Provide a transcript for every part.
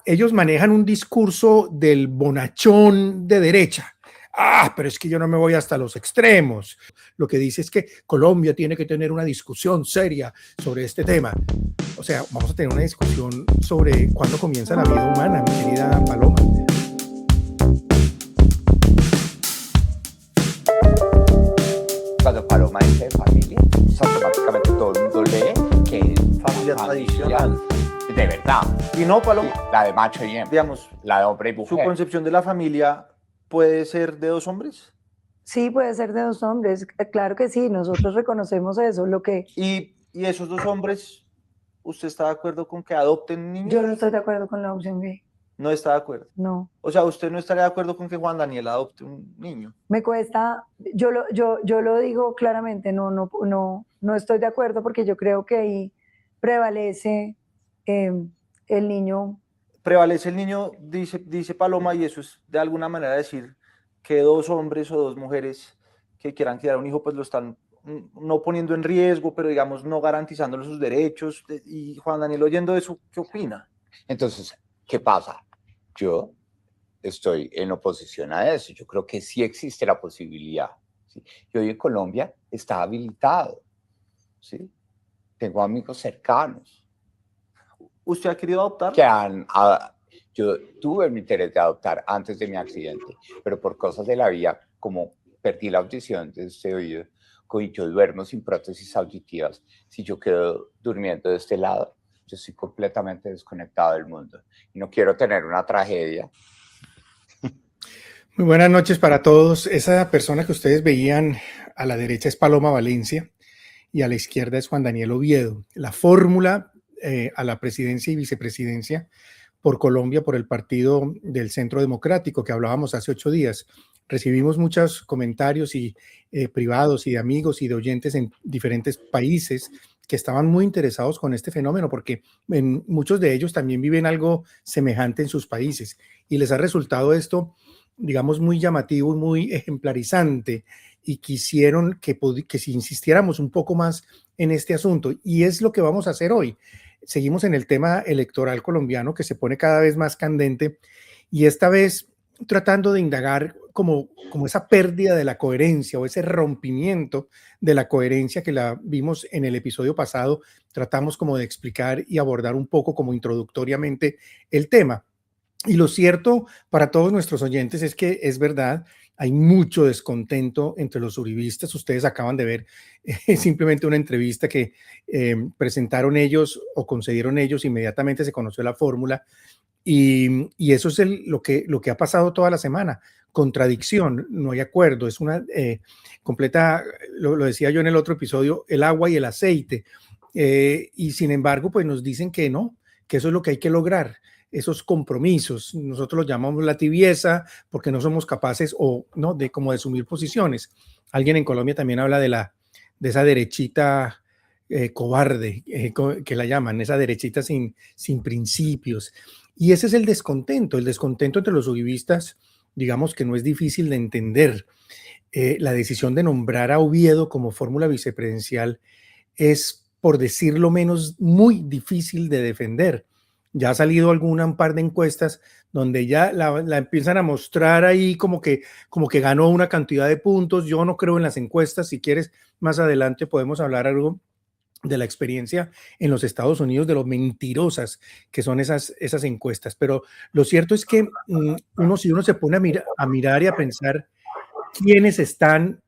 ellos manejan un discurso del bonachón de derecha. Pero es que yo no me voy hasta los extremos. Lo que dice es que Colombia tiene que tener una discusión seria sobre este tema. O sea, vamos a tener una discusión sobre cuándo comienza la vida humana, mi querida Paloma. Cuando Paloma dice familia, automáticamente todo el mundo lee que es familia tradicional. De verdad. Y no, Paloma, Sí, la de macho y hembra, digamos, la de hombre y mujer. su concepción de la familia puede ser de dos hombres. Sí, puede ser de dos hombres, claro que sí, nosotros reconocemos eso. Y esos dos hombres, ¿usted está de acuerdo con que adopten niños? Yo no estoy de acuerdo con la opción B. No está de acuerdo. No. O sea, ¿usted no estaría de acuerdo con que Juan Daniel adopte un niño? Me cuesta, yo lo digo claramente, no estoy de acuerdo porque yo creo que ahí prevalece el niño. Prevalece el niño, dice Paloma, y eso es de alguna manera decir que dos hombres o dos mujeres que quieran criar un hijo, pues lo están no poniendo en riesgo, pero digamos no garantizándole sus derechos. Y Juan Daniel, oyendo eso, ¿qué opina? Entonces, ¿qué pasa? Yo estoy en oposición a eso. Yo creo que sí existe la posibilidad, ¿sí? Y hoy en Colombia está habilitado, ¿sí? Tengo amigos cercanos ¿Usted ha querido adoptar? que yo tuve mi interés de adoptar antes de mi accidente, pero por cosas de la vida, como perdí la audición de este oído, y yo duermo sin prótesis auditivas, si yo quedo durmiendo de este lado, yo estoy completamente desconectado del mundo y no quiero tener una tragedia. Muy buenas noches para todos. Esa persona que ustedes veían a la derecha es Paloma Valencia y a la izquierda es Juan Daniel Oviedo. La fórmula a la presidencia y vicepresidencia por Colombia, por el Partido del Centro Democrático, que hablábamos hace 8 días. Recibimos muchos comentarios privados y de amigos y de oyentes en diferentes países que estaban muy interesados con este fenómeno, porque muchos de ellos también viven algo semejante en sus países y les ha resultado esto, digamos, muy llamativo y muy ejemplarizante, y quisieron que si insistiéramos un poco más en este asunto, y es lo que vamos a hacer hoy. Seguimos en el tema electoral colombiano que se pone cada vez más candente, y esta vez tratando de indagar como esa pérdida de la coherencia o ese rompimiento de la coherencia que la vimos en el episodio pasado. Tratamos como de explicar y abordar un poco como introductoriamente el tema. Y lo cierto para todos nuestros oyentes es que es verdad, hay mucho descontento entre los uribistas. Ustedes acaban de ver simplemente una entrevista que presentaron ellos o concedieron ellos, inmediatamente se conoció la fórmula, y eso es lo que ha pasado toda la semana. Contradicción, no hay acuerdo, es una completa, lo decía yo en el otro episodio, el agua y el aceite, y sin embargo pues nos dicen que no, que eso es lo que hay que lograr, esos compromisos. Nosotros los llamamos la tibieza porque no somos capaces no de asumir posiciones. Alguien en Colombia también habla de esa derechita cobarde, que la llaman, esa derechita sin principios. Y ese es el descontento entre los uribistas, digamos que no es difícil de entender. La decisión de nombrar a Oviedo como fórmula vicepresidencial es, por decirlo menos, muy difícil de defender. Ya ha salido un par de encuestas donde ya la empiezan a mostrar ahí como que ganó una cantidad de puntos. Yo no creo en las encuestas. Si quieres, más adelante podemos hablar algo de la experiencia en los Estados Unidos, de lo mentirosas que son esas encuestas. Pero lo cierto es que si uno se pone a mirar y a pensar quiénes están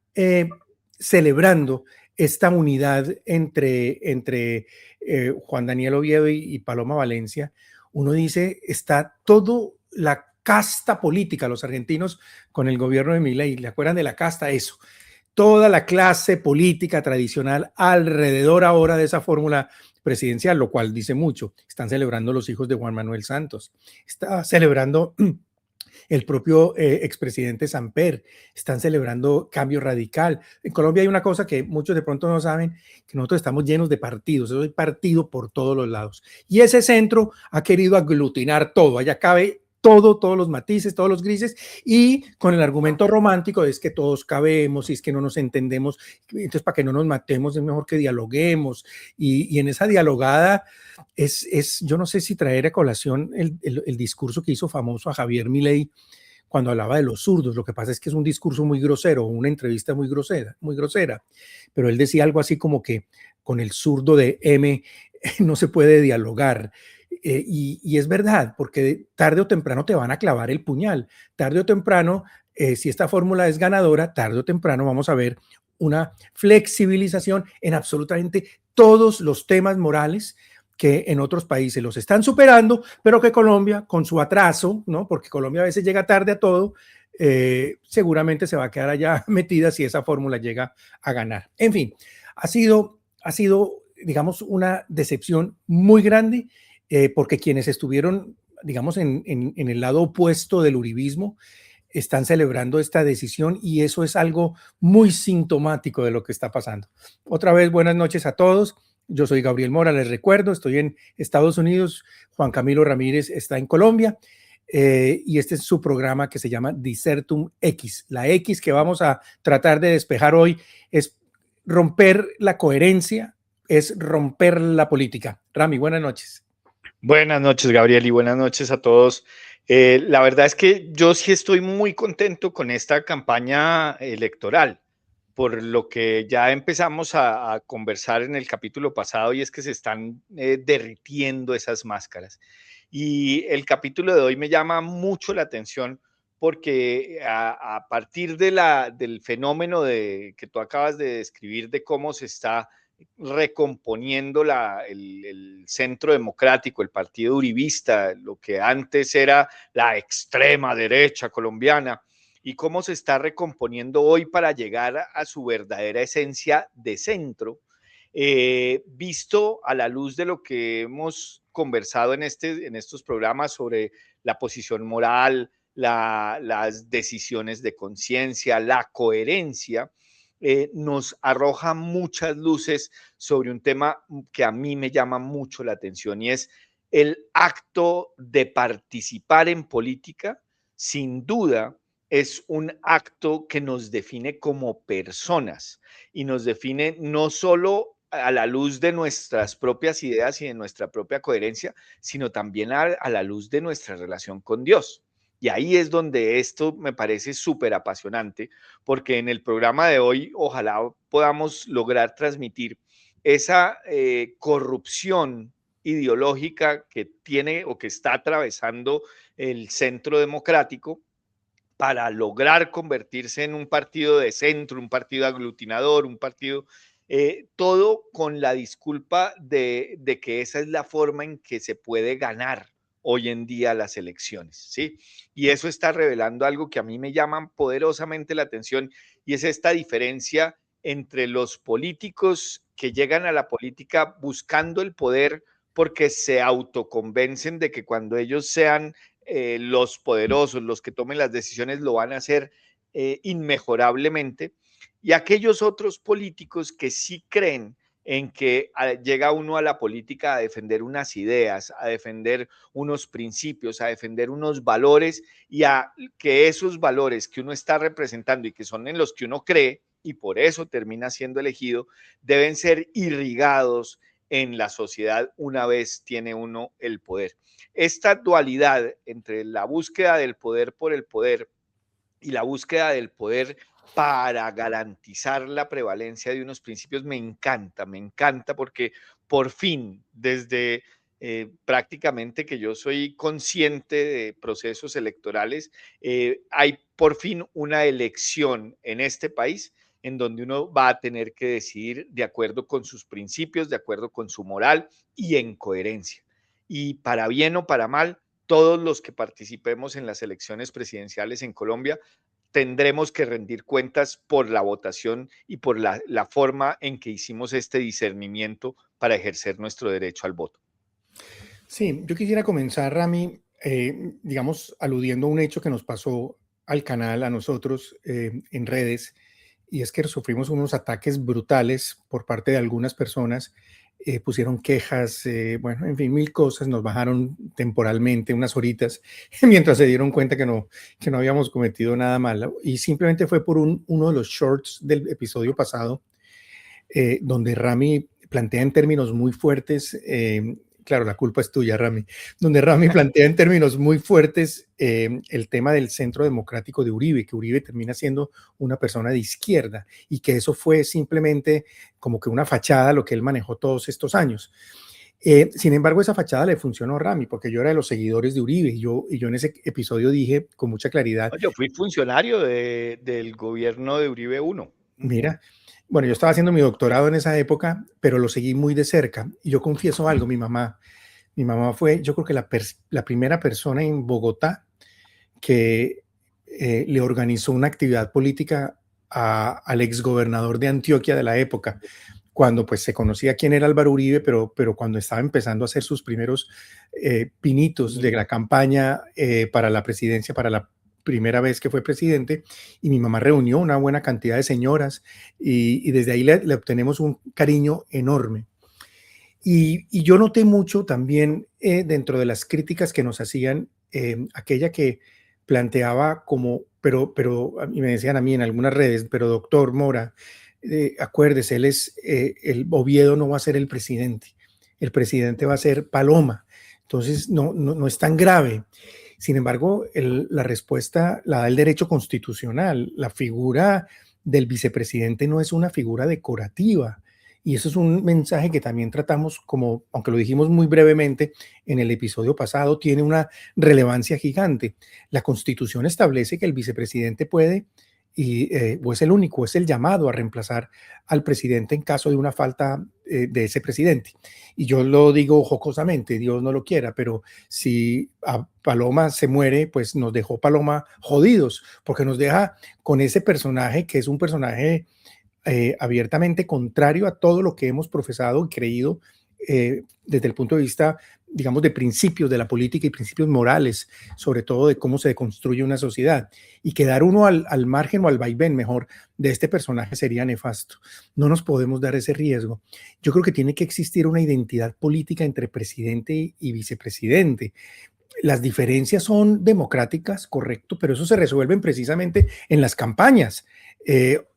celebrando esta unidad entre Juan Daniel Oviedo y Paloma Valencia, uno dice, está todo la casta política, los argentinos con el gobierno de Milei, ¿le acuerdan de la casta? Eso. Toda la clase política tradicional alrededor ahora de esa fórmula presidencial, lo cual dice mucho. Están celebrando los hijos de Juan Manuel Santos, está celebrando el propio expresidente Samper, están celebrando Cambio Radical. En Colombia hay una cosa que muchos de pronto no saben, que nosotros estamos llenos de partidos, hay partido por todos los lados. Y ese centro ha querido aglutinar todo, allá cabe todos los matices, todos los grises, y con el argumento romántico es que todos cabemos y es que no nos entendemos, entonces para que no nos matemos es mejor que dialoguemos, y en esa dialogada yo no sé si traer a colación el discurso que hizo famoso a Javier Milei cuando hablaba de los zurdos. Lo que pasa es que es un discurso muy grosero, una entrevista muy grosera, pero él decía algo así como que con el zurdo de M no se puede dialogar. Y es verdad, porque tarde o temprano te van a clavar el puñal. Tarde o temprano, si esta fórmula es ganadora, tarde o temprano vamos a ver una flexibilización en absolutamente todos los temas morales que en otros países los están superando, pero que Colombia, con su atraso, ¿no? Porque Colombia a veces llega tarde a todo, seguramente se va a quedar allá metida si esa fórmula llega a ganar. En fin, ha sido, digamos, una decepción muy grande, porque quienes estuvieron, digamos, en el lado opuesto del uribismo están celebrando esta decisión, y eso es algo muy sintomático de lo que está pasando. Otra vez, buenas noches a todos. Yo soy Gabriel Mora, les recuerdo, estoy en Estados Unidos, Juan Camilo Ramírez está en Colombia, y este es su programa que se llama Disertum X. La X que vamos a tratar de despejar hoy es romper la coherencia, es romper la política. Rami, buenas noches. Buenas noches, Gabriel, y buenas noches a todos. La verdad es que yo sí estoy muy contento con esta campaña electoral, por lo que ya empezamos a conversar en el capítulo pasado, y es que se están derritiendo esas máscaras. Y el capítulo de hoy me llama mucho la atención porque a partir del fenómeno que tú acabas de describir, de cómo se está recomponiendo el centro democrático, el partido uribista, lo que antes era la extrema derecha colombiana, y cómo se está recomponiendo hoy para llegar a su verdadera esencia de centro, visto a la luz de lo que hemos conversado en estos programas sobre la posición moral, las decisiones de conciencia, la coherencia. Nos arroja muchas luces sobre un tema que a mí me llama mucho la atención, y es el acto de participar en política. Sin duda es un acto que nos define como personas, y nos define no solo a la luz de nuestras propias ideas y de nuestra propia coherencia, sino también a la luz de nuestra relación con Dios. Y ahí es donde esto me parece súper apasionante, porque en el programa de hoy ojalá podamos lograr transmitir esa corrupción ideológica que tiene o que está atravesando el centro democrático, para lograr convertirse en un partido de centro, un partido aglutinador, un partido, todo con la disculpa de que esa es la forma en que se puede ganar hoy en día las elecciones, ¿sí? Y eso está revelando algo que a mí me llama poderosamente la atención, y es esta diferencia entre los políticos que llegan a la política buscando el poder porque se autoconvencen de que cuando ellos sean los poderosos, los que tomen las decisiones, lo van a hacer inmejorablemente, y aquellos otros políticos que sí creen en que llega uno a la política a defender unas ideas, a defender unos principios, a defender unos valores, y a que esos valores que uno está representando y que son en los que uno cree, y por eso termina siendo elegido, deben ser irrigados en la sociedad una vez tiene uno el poder. Esta dualidad entre la búsqueda del poder por el poder y la búsqueda del poder para garantizar la prevalencia de unos principios me encanta, porque por fin, desde prácticamente que yo soy consciente de procesos electorales, hay por fin una elección en este país en donde uno va a tener que decidir de acuerdo con sus principios, de acuerdo con su moral y en coherencia. Y para bien o para mal, todos los que participemos en las elecciones presidenciales en Colombia tendremos que rendir cuentas por la votación y por la forma en que hicimos este discernimiento para ejercer nuestro derecho al voto. Sí, yo quisiera comenzar, Rami, digamos, aludiendo a un hecho que nos pasó al canal, a nosotros, en redes, y es que sufrimos unos ataques brutales por parte de algunas personas pusieron quejas, bueno, en fin, mil cosas, nos bajaron temporalmente unas horitas mientras se dieron cuenta que no habíamos cometido nada malo. Y simplemente fue por uno de los shorts del episodio pasado, donde Rami plantea en términos muy fuertes, claro, la culpa es tuya, Rami, donde Rami plantea en términos muy fuertes el tema del Centro Democrático de Uribe, que Uribe termina siendo una persona de izquierda y que eso fue simplemente como que una fachada lo que él manejó todos estos años. Sin embargo, esa fachada le funcionó a Rami, porque yo era de los seguidores de Uribe y yo en ese episodio dije con mucha claridad. Yo fui funcionario del gobierno de Uribe 1. Mira, bueno, yo estaba haciendo mi doctorado en esa época, pero lo seguí muy de cerca. Y yo confieso algo, mi mamá fue, yo creo que la primera persona en Bogotá que le organizó una actividad política al exgobernador de Antioquia de la época, cuando pues se conocía quién era Álvaro Uribe, pero cuando estaba empezando a hacer sus primeros pinitos de la campaña para la presidencia, para la primera vez que fue presidente, y mi mamá reunió una buena cantidad de señoras y desde ahí le obtenemos un cariño enorme. Y yo noté mucho también dentro de las críticas que nos hacían, aquella que planteaba como, pero y me decían a mí en algunas redes, pero doctor Mora, acuérdese, el Oviedo no va a ser el presidente va a ser Paloma, entonces no es tan grave. Sin embargo, la respuesta la da el derecho constitucional. La figura del vicepresidente no es una figura decorativa. Y eso es un mensaje que también tratamos como, aunque lo dijimos muy brevemente en el episodio pasado, tiene una relevancia gigante. La Constitución establece que el vicepresidente puede, o es el único, es el llamado a reemplazar al presidente en caso de una falta de ese presidente. Y yo lo digo jocosamente, Dios no lo quiera, pero si a Paloma se muere, pues nos dejó Paloma jodidos, porque nos deja con ese personaje que es un personaje abiertamente contrario a todo lo que hemos profesado y creído desde el punto de vista, digamos, de principios de la política y principios morales, sobre todo de cómo se construye una sociedad. Y quedar uno al margen o al vaivén, mejor, de este personaje sería nefasto. No nos podemos dar ese riesgo. Yo creo que tiene que existir una identidad política entre presidente y vicepresidente. Las diferencias son democráticas, correcto, pero eso se resuelven precisamente en las campañas.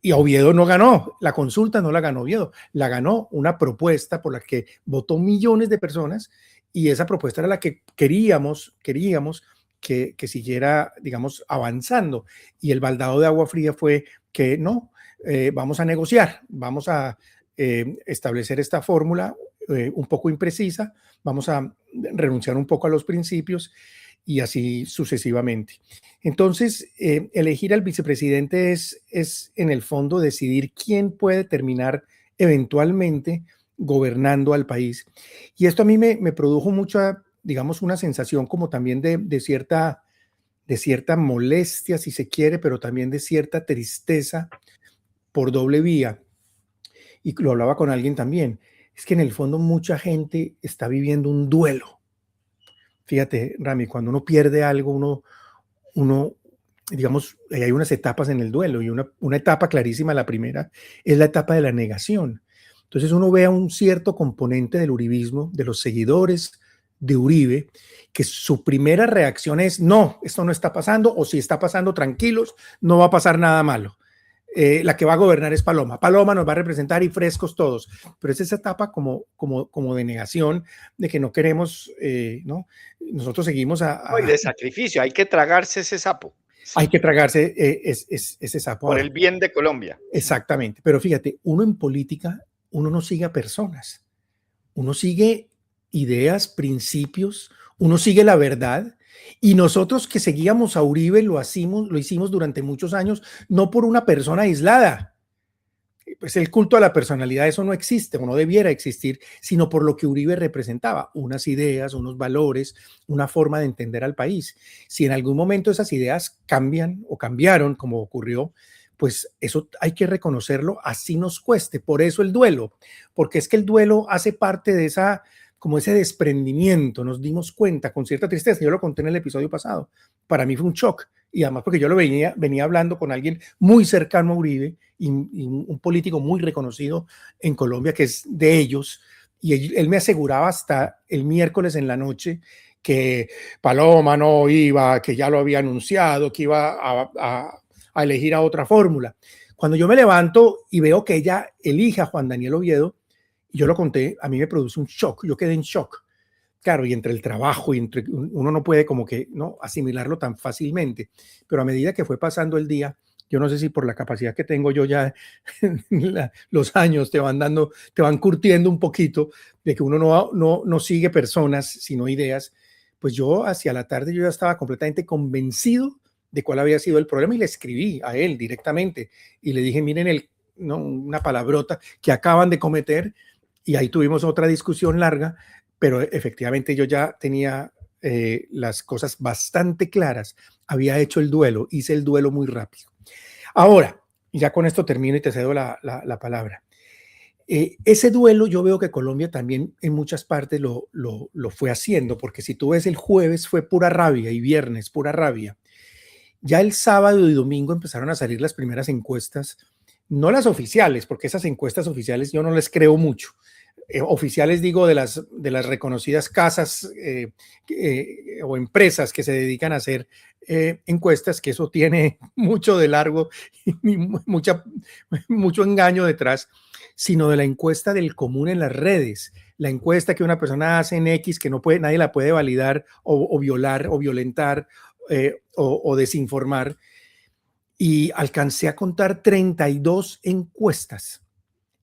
Y Oviedo no ganó, la consulta no la ganó Oviedo, la ganó una propuesta por la que votó millones de personas y esa propuesta era la que queríamos que siguiera, digamos, avanzando. Y el baldado de agua fría fue que no, vamos a negociar, vamos a establecer esta fórmula un poco imprecisa, vamos a renunciar un poco a los principios y así sucesivamente. Entonces, elegir al vicepresidente es en el fondo decidir quién puede terminar eventualmente gobernando al país. Y esto a mí me produjo mucha, digamos, una sensación como también de cierta molestia, si se quiere, pero también de cierta tristeza por doble vía. Y lo hablaba con alguien también. Es que en el fondo mucha gente está viviendo un duelo. Fíjate, Rami, cuando uno pierde algo, uno digamos, hay unas etapas en el duelo y una etapa clarísima, la primera, es la etapa de la negación. Entonces uno ve a un cierto componente del uribismo, de los seguidores de Uribe, que su primera reacción es, no, esto no está pasando, o si está pasando, tranquilos, no va a pasar nada malo. La que va a gobernar es Paloma. Paloma nos va a representar y frescos todos. Pero es esa etapa como de negación, de que no queremos, ¿no? Nosotros seguimos y de sacrificio, hay que tragarse ese sapo. Hay que tragarse ese sapo. Por el bien de Colombia. Exactamente. Pero fíjate, uno en política, uno no sigue a personas. Uno sigue ideas, principios, uno sigue la verdad. Y nosotros que seguíamos a Uribe lo hicimos durante muchos años, no por una persona aislada. Pues el culto a la personalidad, eso no existe o no debiera existir, sino por lo que Uribe representaba, unas ideas, unos valores, una forma de entender al país. Si en algún momento esas ideas cambian o cambiaron, como ocurrió, pues eso hay que reconocerlo, así nos cueste. Por eso el duelo, porque es que el duelo hace parte de como ese desprendimiento. Nos dimos cuenta con cierta tristeza, yo lo conté en el episodio pasado, para mí fue un shock, y además porque yo lo venía hablando con alguien muy cercano a Uribe y un político muy reconocido en Colombia que es de ellos, y él me aseguraba hasta el miércoles en la noche que Paloma no iba, que ya lo había anunciado, que iba a elegir a otra fórmula. Cuando yo me levanto y veo que ella elige a Juan Daniel Oviedo, yo lo conté, a mí me produce un shock, yo quedé en shock. Claro, y entre el trabajo y entre uno no puede como que no asimilarlo tan fácilmente, pero a medida que fue pasando el día, yo no sé si por la capacidad que tengo yo ya, los años te van curtiendo un poquito de que uno no sigue personas, sino ideas, pues yo hacia la tarde yo ya estaba completamente convencido de cuál había sido el problema y le escribí a él directamente y le dije, miren una palabrota que acaban de cometer, y ahí tuvimos otra discusión larga, pero efectivamente yo ya tenía las cosas bastante claras, había hecho el duelo, hice el duelo muy rápido. Ahora, ya con esto termino y te cedo la palabra. Ese duelo yo veo que Colombia también en muchas partes lo fue haciendo, porque si tú ves el jueves fue pura rabia y viernes pura rabia. Ya el sábado y domingo empezaron a salir las primeras encuestas, no las oficiales, porque esas encuestas oficiales yo no les creo mucho. Oficiales digo de las reconocidas casas o empresas que se dedican a hacer encuestas, que eso tiene mucho de largo y mucho engaño detrás, sino de la encuesta del común en las redes, la encuesta que una persona hace en X que nadie la puede validar o violar o violentar o desinformar, y alcancé a contar 32 encuestas.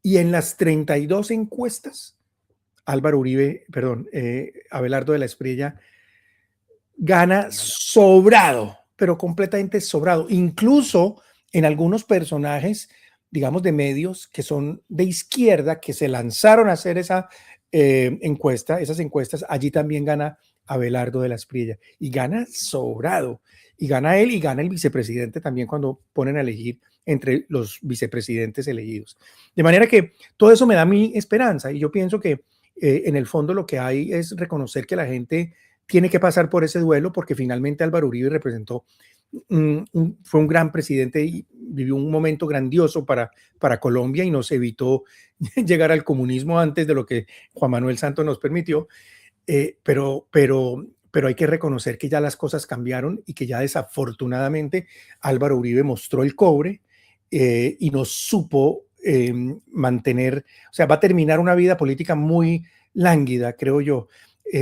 Y en las 32 encuestas, Abelardo de la Espriella gana sobrado, pero completamente sobrado. Incluso en algunos personajes, digamos, de medios que son de izquierda, que se lanzaron a hacer esas encuestas, allí también gana Abelardo de la Espriella. Y gana sobrado. Y gana él y gana el vicepresidente también cuando ponen a elegir entre los vicepresidentes elegidos. De manera que todo eso me da mi esperanza y yo pienso que en el fondo lo que hay es reconocer que la gente tiene que pasar por ese duelo porque finalmente Álvaro Uribe representó, fue un gran presidente y vivió un momento grandioso para Colombia y nos evitó llegar al comunismo antes de lo que Juan Manuel Santos nos permitió, pero hay que reconocer que ya las cosas cambiaron y que ya desafortunadamente Álvaro Uribe mostró el cobre y no supo mantener, o sea, va a terminar una vida política muy lánguida, creo yo.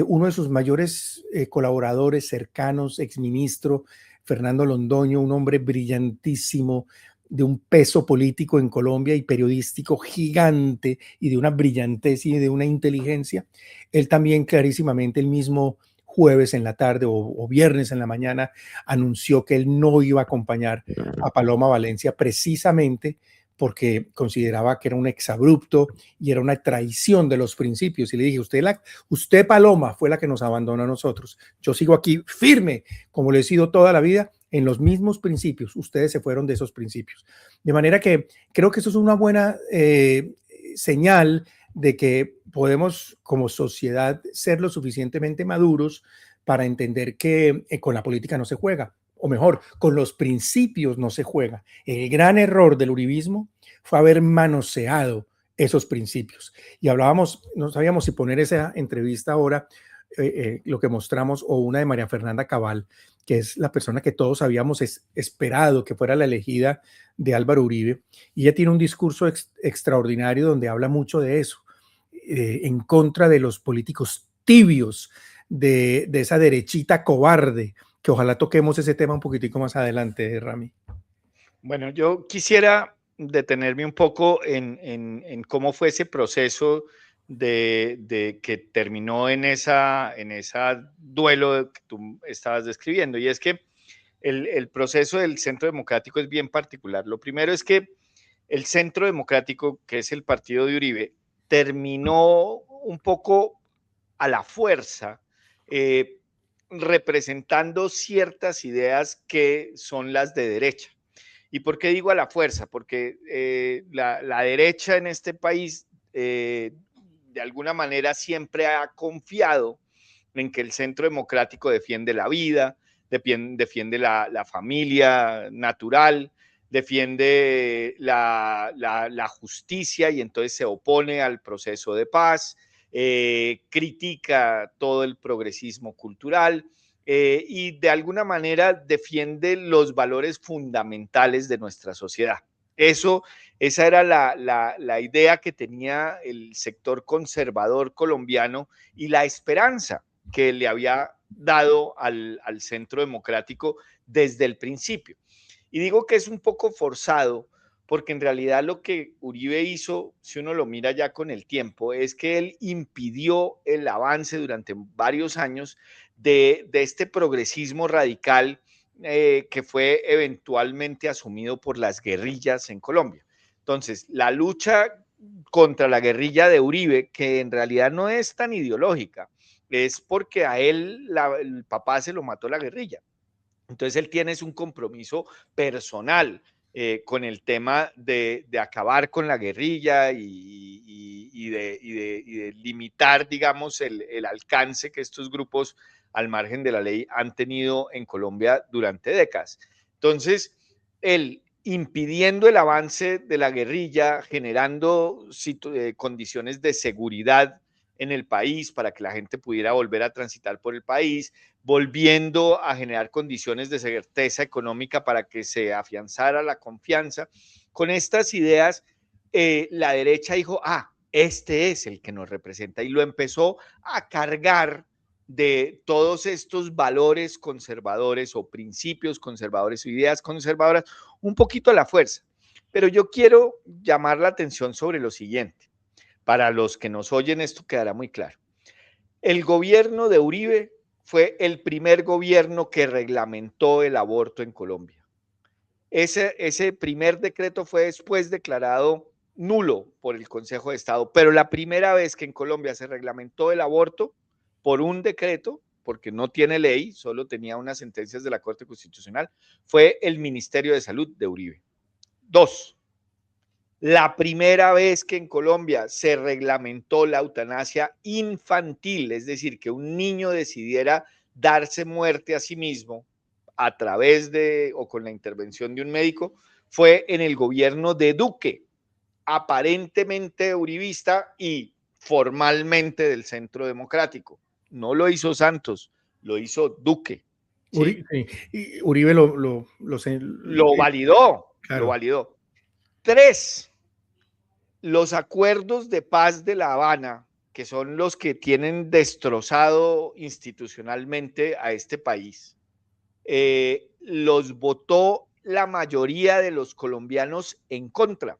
Uno de sus mayores colaboradores cercanos, exministro Fernando Londoño, un hombre brillantísimo, de un peso político en Colombia y periodístico gigante y de una brillantez y de una inteligencia. Él también clarísimamente el mismo jueves en la tarde o viernes en la mañana anunció que él no iba a acompañar a Paloma Valencia precisamente porque consideraba que era un exabrupto y era una traición de los principios. Y le dije, usted Paloma fue la que nos abandonó a nosotros. Yo sigo aquí firme, como lo he sido toda la vida, en los mismos principios. Ustedes se fueron de esos principios. De manera que creo que eso es una buena señal de que podemos como sociedad ser lo suficientemente maduros para entender que con la política no se juega, o mejor, con los principios no se juega. El gran error del uribismo fue haber manoseado esos principios. Y hablábamos, no sabíamos si poner esa entrevista ahora, lo que mostramos, o una de María Fernanda Cabal, que es la persona que todos habíamos esperado que fuera la elegida de Álvaro Uribe. Y ella tiene un discurso extraordinario donde habla mucho de eso, en contra de los políticos tibios, de esa derechita cobarde, que ojalá toquemos ese tema un poquitico más adelante, Rami. Bueno, yo quisiera detenerme un poco en cómo fue ese proceso de que terminó en esa duelo que tú estabas describiendo. Y es que el proceso del Centro Democrático es bien particular. Lo primero es que el Centro Democrático, que es el partido de Uribe, terminó un poco a la fuerza, representando ciertas ideas que son las de derecha. ¿Y por qué digo a la fuerza? Porque la derecha en este país, de alguna manera, siempre ha confiado en que el Centro Democrático defiende la vida, defiende la familia natural, defiende la justicia y entonces se opone al proceso de paz, critica todo el progresismo cultural y de alguna manera defiende los valores fundamentales de nuestra sociedad. Esa era la idea que tenía el sector conservador colombiano y la esperanza que le había dado al Centro Democrático desde el principio. Y digo que es un poco forzado porque en realidad lo que Uribe hizo, si uno lo mira ya con el tiempo, es que él impidió el avance durante varios años de este progresismo radical que fue eventualmente asumido por las guerrillas en Colombia. Entonces, la lucha contra la guerrilla de Uribe, que en realidad no es tan ideológica, es porque a él el papá se lo mató la guerrilla. Entonces él tiene un compromiso personal con el tema de acabar con la guerrilla y de limitar, digamos, el alcance que estos grupos al margen de la ley han tenido en Colombia durante décadas. Entonces, él impidiendo el avance de la guerrilla, generando condiciones de seguridad en el país para que la gente pudiera volver a transitar por el país, volviendo a generar condiciones de certeza económica para que se afianzara la confianza. Con estas ideas, la derecha dijo, este es el que nos representa, y lo empezó a cargar de todos estos valores conservadores o principios conservadores o ideas conservadoras, un poquito a la fuerza. Pero yo quiero llamar la atención sobre lo siguiente. Para los que nos oyen, esto quedará muy claro. El gobierno de Uribe fue el primer gobierno que reglamentó el aborto en Colombia. Ese primer decreto fue después declarado nulo por el Consejo de Estado, pero la primera vez que en Colombia se reglamentó el aborto por un decreto, porque no tiene ley, solo tenía unas sentencias de la Corte Constitucional, fue el Ministerio de Salud de Uribe. 2. La primera vez que en Colombia se reglamentó la eutanasia infantil, es decir, que un niño decidiera darse muerte a sí mismo a través de o con la intervención de un médico, fue en el gobierno de Duque, aparentemente uribista y formalmente del Centro Democrático. No lo hizo Santos, lo hizo Duque. ¿Sí? Y Uribe lo validó, claro. Lo validó. 3. Los acuerdos de paz de La Habana, que son los que tienen destrozado institucionalmente a este país, los votó la mayoría de los colombianos en contra.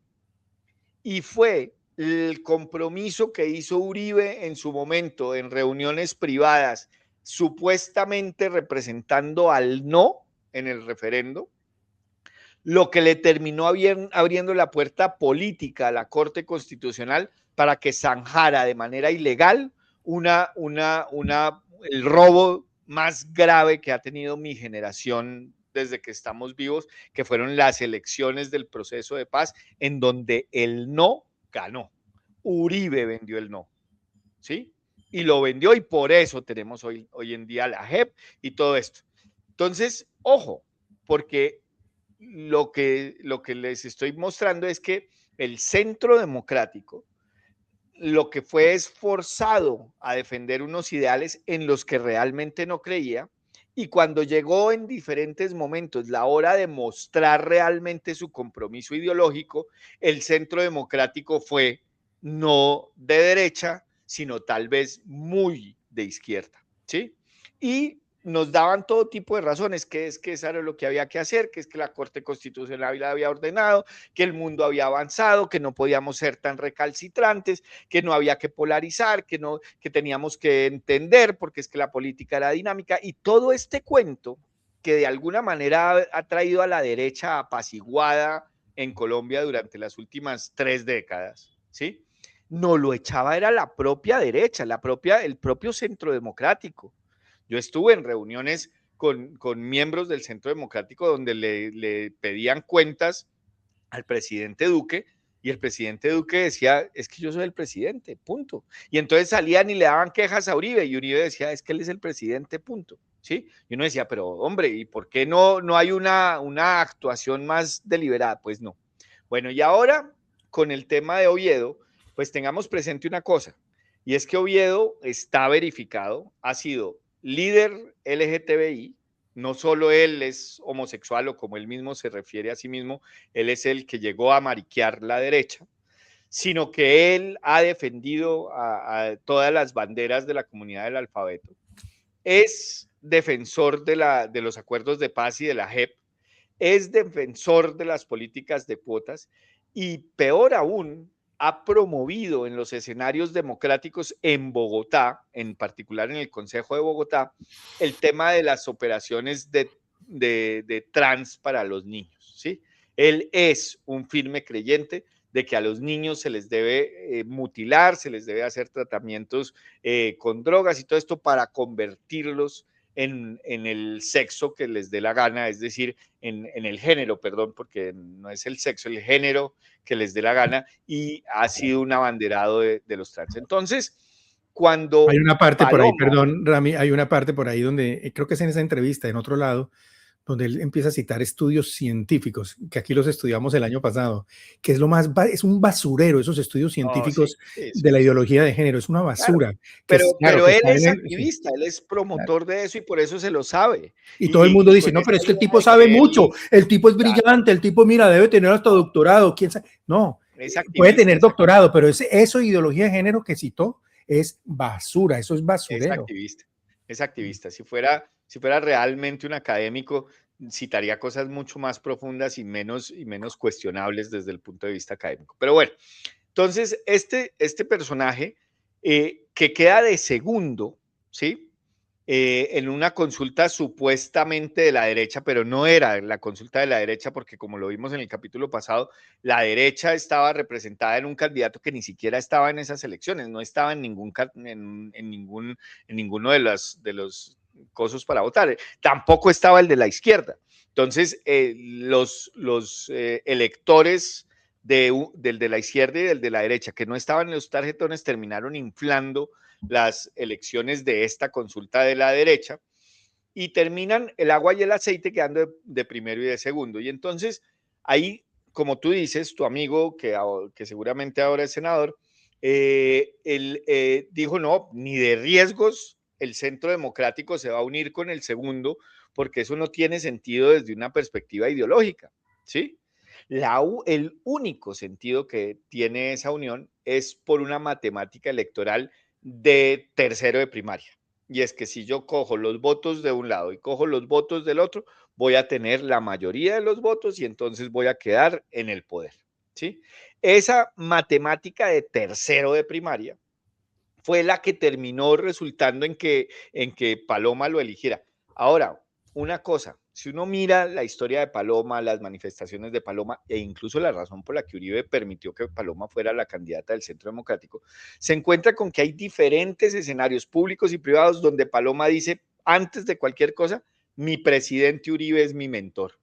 Y fue el compromiso que hizo Uribe en su momento en reuniones privadas, supuestamente representando al no en el referendo, lo que le terminó abriendo la puerta política a la Corte Constitucional para que zanjara de manera ilegal el robo más grave que ha tenido mi generación desde que estamos vivos, que fueron las elecciones del proceso de paz, en donde el no ganó. Uribe vendió el no, ¿sí? Y lo vendió, y por eso tenemos hoy en día la JEP y todo esto. Entonces, ojo, porque lo que les estoy mostrando es que el Centro Democrático lo que fue es forzado a defender unos ideales en los que realmente no creía, y cuando llegó en diferentes momentos la hora de mostrar realmente su compromiso ideológico, el Centro Democrático fue no de derecha, sino tal vez muy de izquierda, ¿sí? Y nos daban todo tipo de razones, que es que eso era lo que había que hacer, que es que la Corte Constitucional había ordenado, que el mundo había avanzado, que no podíamos ser tan recalcitrantes, que no había que polarizar, que teníamos que entender, porque es que la política era dinámica, y todo este cuento que de alguna manera ha traído a la derecha apaciguada en Colombia durante las últimas 3 décadas, ¿sí? No lo echaba, era la propia derecha, el propio Centro Democrático. Yo estuve en reuniones con miembros del Centro Democrático donde le pedían cuentas al presidente Duque, y el presidente Duque decía, es que yo soy el presidente, punto. Y entonces salían y le daban quejas a Uribe, y Uribe decía, es que él es el presidente, punto. ¿Sí? Y uno decía, pero hombre, ¿y por qué no hay una actuación más deliberada? Pues no. Bueno, y ahora con el tema de Oviedo, pues tengamos presente una cosa, Y es que Oviedo está verificado, ha sido líder LGTBI, no solo él es homosexual o como él mismo se refiere a sí mismo, él es el que llegó a mariquear la derecha, sino que él ha defendido a todas las banderas de la comunidad del alfabeto. Es defensor de los acuerdos de paz y de la JEP, es defensor de las políticas de cuotas y peor aún, ha promovido en los escenarios democráticos en Bogotá, en particular en el Consejo de Bogotá, el tema de las operaciones de trans para los niños, ¿sí? Él es un firme creyente de que a los niños se les debe mutilar, se les debe hacer tratamientos con drogas y todo esto para convertirlos en el sexo que les dé la gana, es decir, en el género, perdón, porque no es el sexo, el género que les dé la gana, y ha sido un abanderado de los trans. Entonces, cuando Hay una parte por ahí, Paloma, perdón, Rami, hay una parte por ahí donde creo que es en esa entrevista, en otro lado, donde él empieza a citar estudios científicos, que aquí los estudiamos el año pasado, que es lo más, es un basurero, esos estudios no, sí, científicos eso de la es, ideología de género, es una claro, basura, que es, claro, pero que él está es sí, activista, él es claro. promotor de eso y por eso se lo sabe. Y todo el mundo Y dice, con no, pero esta es que el idea tipo de sabe que mucho, él, el tipo es claro, brillante, el tipo, mira, debe tener hasta no, doctorado, quién sabe. No, es puede activista, tener doctorado, pero eso ideología de género que citó es basura, eso es es basurero. activista, es activista. Si fuera realmente un académico, citaría cosas mucho más profundas y menos cuestionables desde el punto de vista académico. Pero bueno, entonces este personaje que queda de segundo, ¿sí? En una consulta supuestamente de la derecha, pero no era la consulta de la derecha porque como lo vimos en el capítulo pasado, la derecha estaba representada en un candidato que ni siquiera estaba en esas elecciones, no estaba en ninguno de los cosos para votar, tampoco estaba el de la izquierda. Entonces, los electores del de la izquierda y del de la derecha que no estaban en los tarjetones terminaron inflando las elecciones de esta consulta de la derecha y terminan el agua y el aceite quedando de primero y de segundo. Y entonces ahí, como tú dices, tu amigo, que seguramente ahora es senador, él dijo, no, ni de riesgos el Centro Democrático se va a unir con el segundo, porque eso no tiene sentido desde una perspectiva ideológica, ¿sí? El único sentido que tiene esa unión es por una matemática electoral de tercero de primaria. Y es que si yo cojo los votos de un lado y cojo los votos del otro, voy a tener la mayoría de los votos y entonces voy a quedar en el poder, ¿sí? Esa matemática de tercero de primaria fue la que terminó resultando en que Paloma lo eligiera. Ahora, una cosa, si uno mira la historia de Paloma, las manifestaciones de Paloma e incluso la razón por la que Uribe permitió que Paloma fuera la candidata del Centro Democrático, se encuentra con que hay diferentes escenarios públicos y privados donde Paloma dice, antes de cualquier cosa, mi presidente Uribe es mi mentor.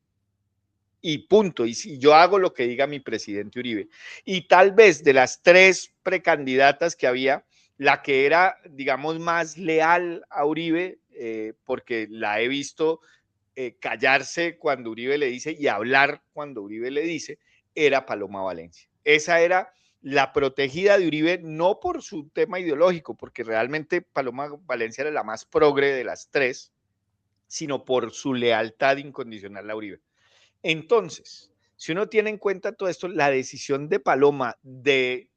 Y punto. Y si yo hago lo que diga mi presidente Uribe. Y tal vez de las tres precandidatas que había, la que era, digamos, más leal a Uribe, porque la he visto callarse cuando Uribe le dice y hablar cuando Uribe le dice, era Paloma Valencia. Esa era la protegida de Uribe, no por su tema ideológico, porque realmente Paloma Valencia era la más progre de las tres, sino por su lealtad incondicional a Uribe. Entonces, si uno tiene en cuenta todo esto, la decisión de Paloma de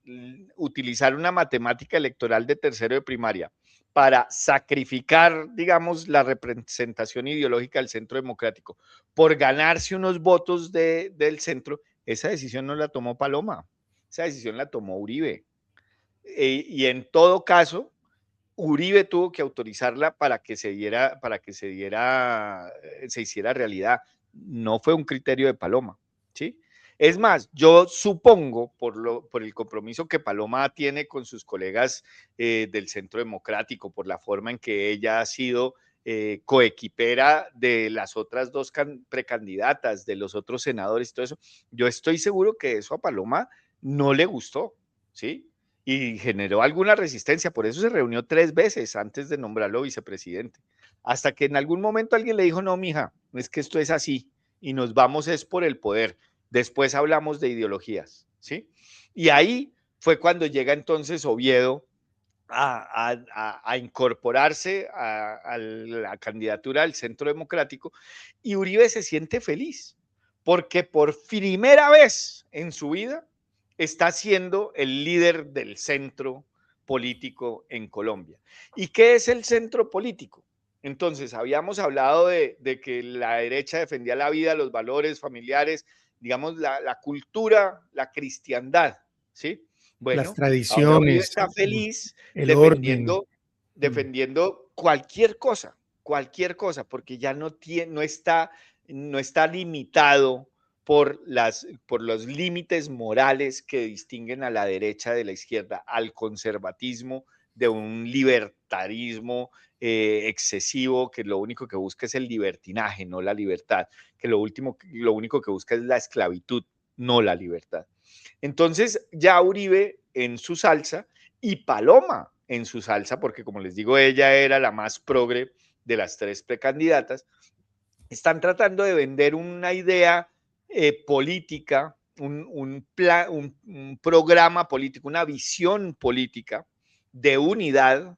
utilizar una matemática electoral de tercero de primaria para sacrificar, digamos, la representación ideológica del Centro Democrático por ganarse unos votos del centro, esa decisión no la tomó Paloma, esa decisión la tomó Uribe. Y en todo caso, Uribe tuvo que autorizarla para que se hiciera realidad. No fue un criterio de Paloma, ¿sí? Es más, yo supongo, por el compromiso que Paloma tiene con sus colegas del Centro Democrático, por la forma en que ella ha sido coequipera de las otras dos precandidatas, de los otros senadores y todo eso, yo estoy seguro que eso a Paloma no le gustó, ¿sí? Y generó alguna resistencia, por eso se reunió 3 veces antes de nombrarlo vicepresidente, hasta que en algún momento alguien le dijo, no, mija, es que esto es así, y nos vamos es por el poder, después hablamos de ideologías, ¿sí? Y ahí fue cuando llega entonces Oviedo a incorporarse a la candidatura del Centro Democrático, y Uribe se siente feliz porque por primera vez en su vida está siendo el líder del centro político en Colombia. ¿Y qué es el centro político? Entonces, habíamos hablado de que la derecha defendía la vida, los valores familiares, digamos, la cultura, la cristiandad, ¿sí? Las Bueno, ahora Uribe tradiciones, está feliz el orden. defendiendo cualquier cosa, porque ya no está limitado por los límites morales que distinguen a la derecha de la izquierda, al conservatismo de un libertarismo excesivo, que lo único que busca es el libertinaje, no la libertad, que lo único que busca es la esclavitud, no la libertad. Entonces ya Uribe en su salsa y Paloma en su salsa, porque como les digo, ella era la más progre de las tres precandidatas, están tratando de vender una idea política, un programa político, una visión política de unidad,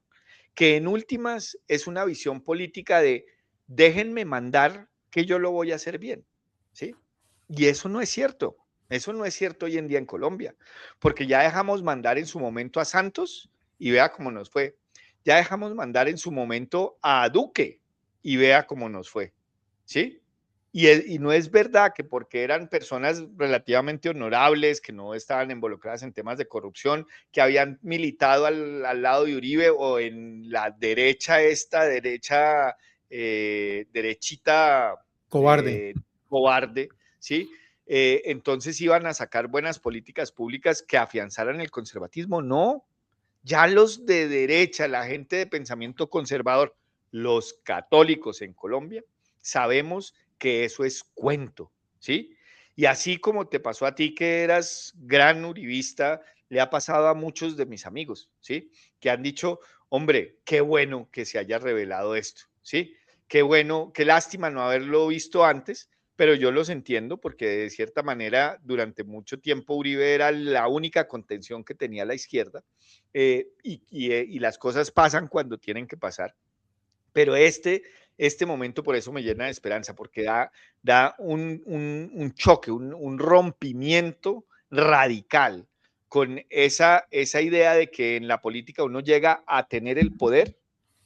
que en últimas es una visión política de déjenme mandar que yo lo voy a hacer bien, ¿sí? Y eso no es cierto. Eso no es cierto hoy en día en Colombia, porque ya dejamos mandar en su momento a Santos y vea cómo nos fue. Ya dejamos mandar en su momento a Duque y vea cómo nos fue, ¿sí? Y no es verdad que porque eran personas relativamente honorables, que no estaban involucradas en temas de corrupción, que habían militado al lado de Uribe o en la derecha, derechita Cobarde. cobarde, ¿sí? Entonces iban a sacar buenas políticas públicas que afianzaran el conservatismo. No, ya los de derecha, la gente de pensamiento conservador, los católicos en Colombia, sabemos que eso es cuento, ¿sí? Y así como te pasó a ti que eras gran uribista, le ha pasado a muchos de mis amigos, ¿sí? Que han dicho, hombre, qué bueno que se haya revelado esto, ¿sí? Qué bueno, qué lástima no haberlo visto antes, pero yo los entiendo porque de cierta manera durante mucho tiempo Uribe era la única contención que tenía la izquierda, y las cosas pasan cuando tienen que pasar, pero este momento por eso me llena de esperanza, porque da un choque, un rompimiento radical con esa idea de que en la política uno llega a tener el poder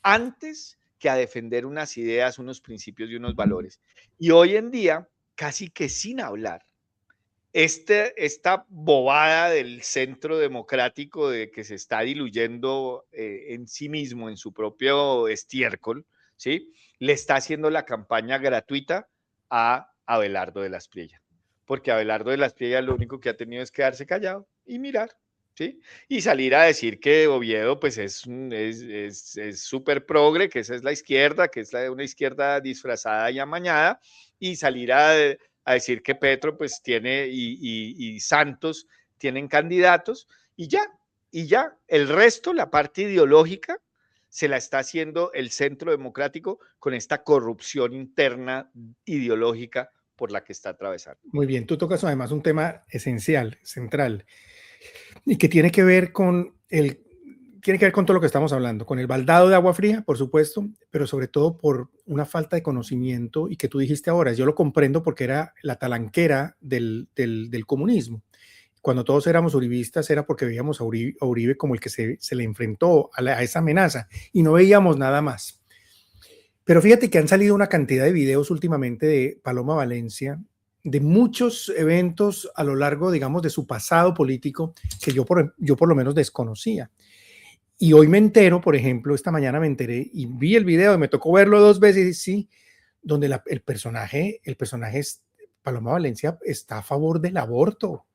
antes que a defender unas ideas, unos principios y unos valores. Y hoy en día, casi que sin hablar, esta bobada del centro democrático de que se está diluyendo en sí mismo, en su propio estiércol, ¿sí? Le está haciendo la campaña gratuita a Abelardo de las Priellas. Porque Abelardo de las Priellas lo único que ha tenido es quedarse callado y mirar, ¿sí? Y salir a decir que Oviedo pues es súper progre, que esa es la izquierda, que es una izquierda disfrazada y amañada, y salir a decir que Petro pues tiene y Santos tienen candidatos y ya, el resto, la parte ideológica, se la está haciendo el Centro Democrático con esta corrupción interna ideológica por la que está atravesando. Muy bien, tú tocas además un tema esencial, central, y que tiene que ver con todo lo que estamos hablando, con el baldado de agua fría, por supuesto, pero sobre todo por una falta de conocimiento, y que tú dijiste ahora, yo lo comprendo porque era la talanquera del comunismo. Cuando todos éramos uribistas era porque veíamos a Uribe como el que se le enfrentó a esa amenaza y no veíamos nada más. Pero fíjate que han salido una cantidad de videos últimamente de Paloma Valencia, de muchos eventos a lo largo, digamos, de su pasado político que yo por lo menos desconocía. Y hoy me entero, por ejemplo, esta mañana me enteré y vi el video y me tocó verlo 2 veces, sí, donde el personaje Paloma Valencia está a favor del aborto.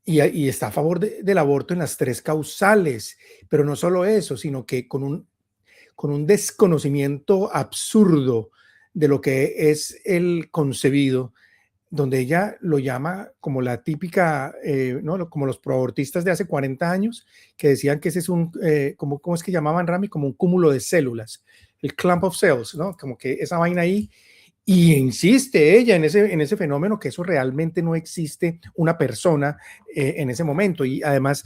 Y está a favor del aborto en las 3 causales, pero no solo eso, sino que con un desconocimiento absurdo de lo que es el concebido, donde ella lo llama como la típica, ¿no? Como los proabortistas de hace 40 años, que decían que ese es ¿cómo es que llamaban, Rami? Como un cúmulo de células, el clump of cells, ¿no? Como que esa vaina ahí, Y insiste ella en ese fenómeno, que eso realmente no existe una persona en ese momento. Y además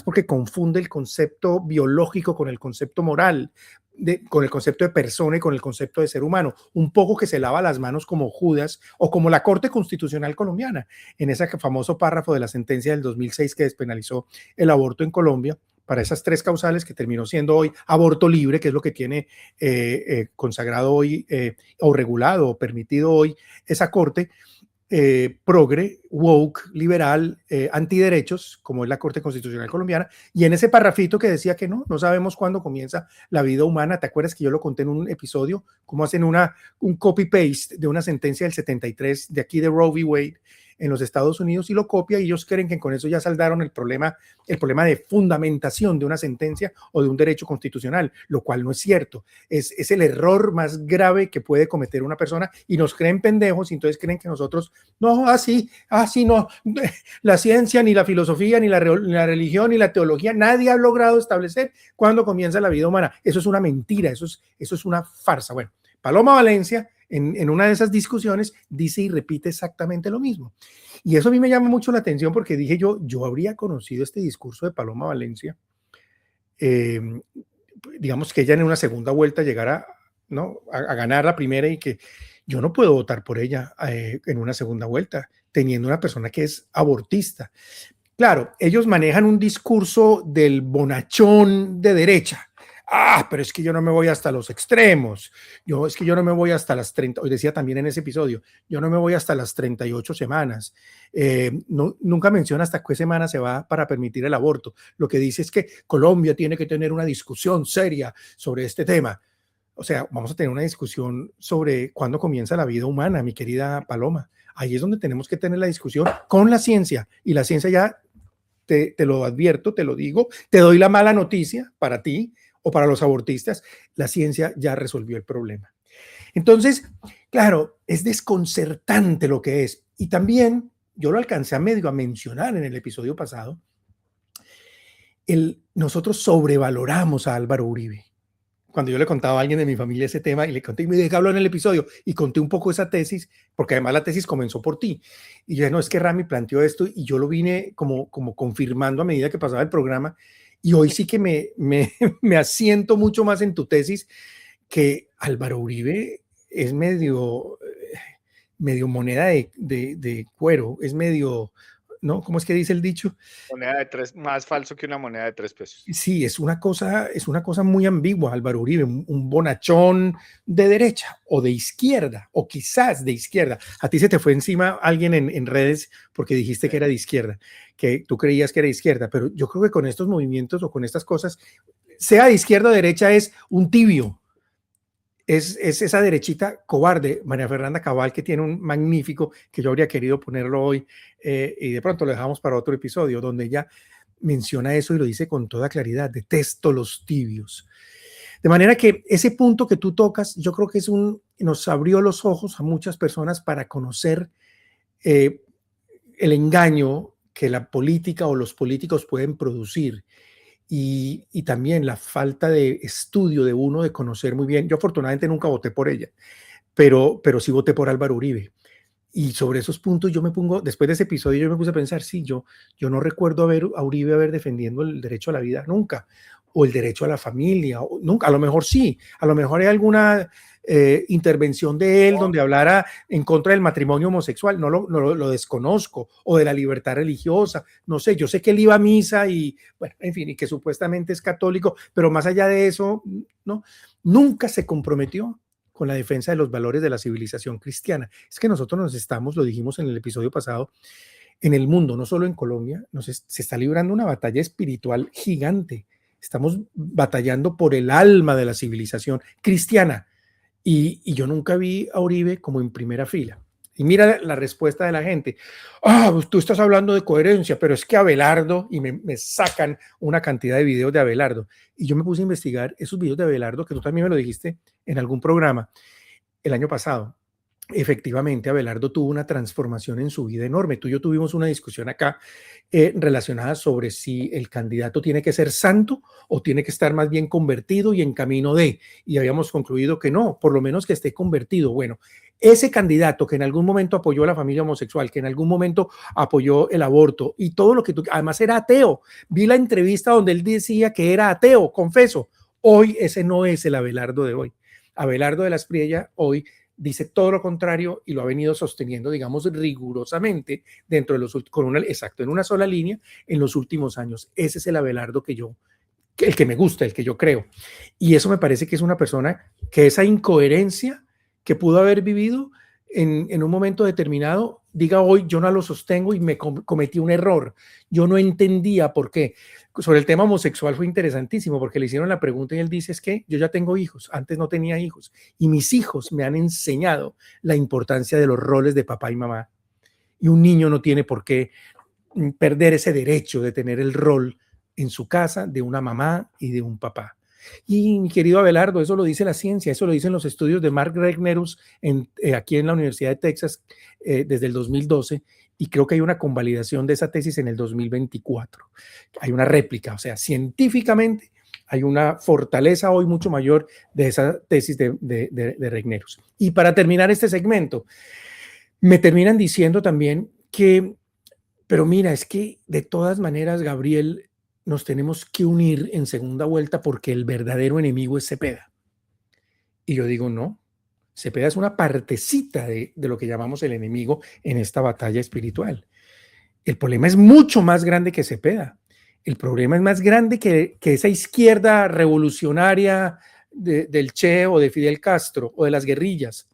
porque confunde el concepto biológico con el concepto moral, con el concepto de persona y con el concepto de ser humano. Un poco que se lava las manos como Judas o como la Corte Constitucional colombiana, en ese famoso párrafo de la sentencia del 2006 que despenalizó el aborto en Colombia, para esas 3 causales, que terminó siendo hoy aborto libre, que es lo que tiene consagrado hoy o regulado o permitido hoy esa corte progre, woke, liberal, antiderechos, como es la Corte Constitucional colombiana, y en ese parrafito que decía que no sabemos cuándo comienza la vida humana. ¿Te acuerdas que yo lo conté en un episodio? Cómo hacen un copy-paste de una sentencia del 73 de aquí de Roe v. Wade en los Estados Unidos y lo copia, y ellos creen que con eso ya saldaron el problema de fundamentación de una sentencia o de un derecho constitucional, lo cual no es cierto. Es el error más grave que puede cometer una persona, y nos creen pendejos, y entonces creen que nosotros, no, así, no, la ciencia, ni la filosofía, ni la religión, ni la teología, nadie ha logrado establecer cuándo comienza la vida humana. Eso es una mentira, eso es una farsa. Bueno, Paloma Valencia, en una de esas discusiones, dice y repite exactamente lo mismo. Y eso a mí me llama mucho la atención, porque dije yo habría conocido este discurso de Paloma Valencia, digamos que ella en una segunda vuelta llegara, ¿no?, a ganar la primera, y que yo no puedo votar por ella en una segunda vuelta, teniendo una persona que es abortista. Claro, ellos manejan un discurso del bonachón de derecha. Pero es que yo no me voy hasta los extremos. Es que yo no me voy hasta las 30, hoy decía también en ese episodio, yo no me voy hasta las 38 semanas. Nunca menciona hasta qué semana se va para permitir el aborto. Lo que dice es que Colombia tiene que tener una discusión seria sobre este tema. O sea, vamos a tener una discusión sobre cuándo comienza la vida humana, mi querida Paloma. Ahí es donde tenemos que tener la discusión con la ciencia, y la ciencia ya, te lo advierto, te lo digo, te doy la mala noticia para ti o para los abortistas, la ciencia ya resolvió el problema. Entonces, claro, es desconcertante lo que es. Y también, yo lo alcancé a mencionar en el episodio pasado, nosotros sobrevaloramos a Álvaro Uribe. Cuando yo le contaba a alguien de mi familia ese tema, y le conté, y me dije, hablo en el episodio, y conté un poco esa tesis, porque además la tesis comenzó por ti. Y yo dije, no, es que Rami planteó esto, y yo lo vine como confirmando a medida que pasaba el programa, y hoy sí que me asiento mucho más en tu tesis, que Álvaro Uribe es medio moneda de cuero, es medio, ¿no? ¿Cómo es que dice el dicho? Moneda de 3, más falso que una moneda de 3 pesos. Sí, es una cosa muy ambigua, Álvaro Uribe, un bonachón de derecha o de izquierda, o quizás de izquierda. A ti se te fue encima alguien en redes porque dijiste que era de izquierda, que tú creías que era de izquierda, pero yo creo que con estos movimientos o con estas cosas, sea de izquierda o derecha, es un tibio. Es esa derechita cobarde, María Fernanda Cabal, que tiene un magnífico, que yo habría querido ponerlo hoy, y de pronto lo dejamos para otro episodio, donde ella menciona eso y lo dice con toda claridad: detesto los tibios. De manera que ese punto que tú tocas, yo creo que nos abrió los ojos a muchas personas para conocer el engaño que la política o los políticos pueden producir. Y también la falta de estudio de uno, de conocer muy bien. Yo afortunadamente nunca voté por ella, pero sí voté por Álvaro Uribe. Y sobre esos puntos después de ese episodio yo me puse a pensar, sí, yo no recuerdo a Uribe haber defendiendo el derecho a la vida nunca, o el derecho a la familia, nunca. A lo mejor sí, a lo mejor hay alguna intervención de él donde hablara en contra del matrimonio homosexual, no lo desconozco, o de la libertad religiosa, no sé. Yo sé que él iba a misa y, bueno, en fin, y que supuestamente es católico, pero más allá de eso, no, nunca se comprometió con la defensa de los valores de la civilización cristiana. Es que nosotros lo dijimos en el episodio pasado, en el mundo, no solo en Colombia, se está librando una batalla espiritual gigante. Estamos batallando por el alma de la civilización cristiana. Y yo nunca vi a Uribe como en primera fila. Y mira la respuesta de la gente. Tú estás hablando de coherencia, pero es que Abelardo, y me sacan una cantidad de videos de Abelardo. Y yo me puse a investigar esos videos de Abelardo, que tú también me lo dijiste en algún programa el año pasado. efectivamente Abelardo tuvo una transformación en su vida enorme. Tú y yo tuvimos una discusión acá relacionada sobre si el candidato tiene que ser santo o tiene que estar más bien convertido y en camino de, y habíamos concluido que no, por lo menos que esté convertido. Bueno, ese candidato que en algún momento apoyó a la familia homosexual, que en algún momento apoyó el aborto y todo lo que tú, además era ateo. Vi la entrevista donde él decía que era ateo, confeso. Hoy ese no es el Abelardo de hoy. Abelardo de la Espriella hoy dice todo lo contrario y lo ha venido sosteniendo, digamos, rigurosamente dentro de los con una, exacto, en una sola línea en los últimos años. Ese es el Abelardo el que me gusta, el que yo creo. Y eso me parece que es una persona que esa incoherencia que pudo haber vivido en un momento determinado, diga hoy yo no lo sostengo y me cometí un error. Yo no entendía por qué. Sobre el tema homosexual fue interesantísimo porque le hicieron la pregunta y él dice es que yo ya tengo hijos, antes no tenía hijos y mis hijos me han enseñado la importancia de los roles de papá y mamá. Y un niño no tiene por qué perder ese derecho de tener el rol en su casa de una mamá y de un papá. Y mi querido Abelardo, eso lo dice la ciencia, eso lo dicen los estudios de Mark Regnerus aquí en la Universidad de Texas desde el 2012, y creo que hay una convalidación de esa tesis en el 2024. Hay una réplica, o sea, científicamente hay una fortaleza hoy mucho mayor de esa tesis de Regnerus. Y para terminar este segmento, me terminan diciendo también que, pero mira, es que de todas maneras, Gabriel, nos tenemos que unir en segunda vuelta porque el verdadero enemigo es Cepeda. Y yo digo, no, Cepeda es una partecita de lo que llamamos el enemigo en esta batalla espiritual. El problema es mucho más grande que Cepeda. El problema es más grande que esa izquierda revolucionaria del Che o de Fidel Castro o de las guerrillas.